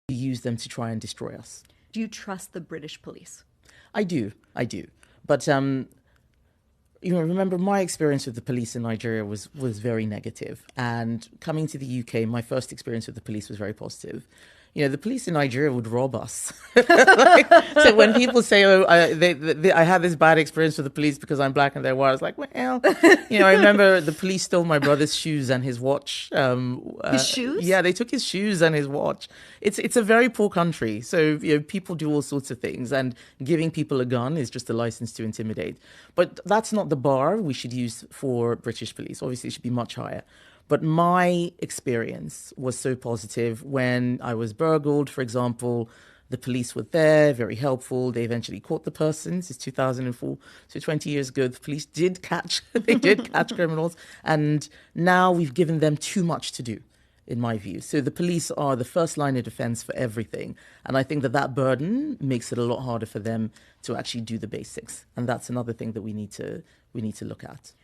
use them to try and destroy us. Do you trust the British police? I do. But remember my experience with the police in Nigeria was very negative. And coming to the UK, my first experience with the police was very positive. The police in Nigeria would rob us. So when people say, "Oh, I had this bad experience with the police because I'm black and they're white," I was like, "Well, I remember the police stole my brother's shoes and his watch." His shoes? Yeah, they took his shoes and his watch. It's a very poor country, so people do all sorts of things, and giving people a gun is just a license to intimidate. But that's not the bar we should use for British police. Obviously, it should be much higher. But my experience was so positive. When I was burgled, for example, the police were there, very helpful. They eventually caught the person. This is 2004, so 20 years ago. The police did catch criminals, and now we've given them too much to do, in my view. So the police are the first line of defense for everything, and I think that burden makes it a lot harder for them to actually do the basics, and that's another thing that we need to look at.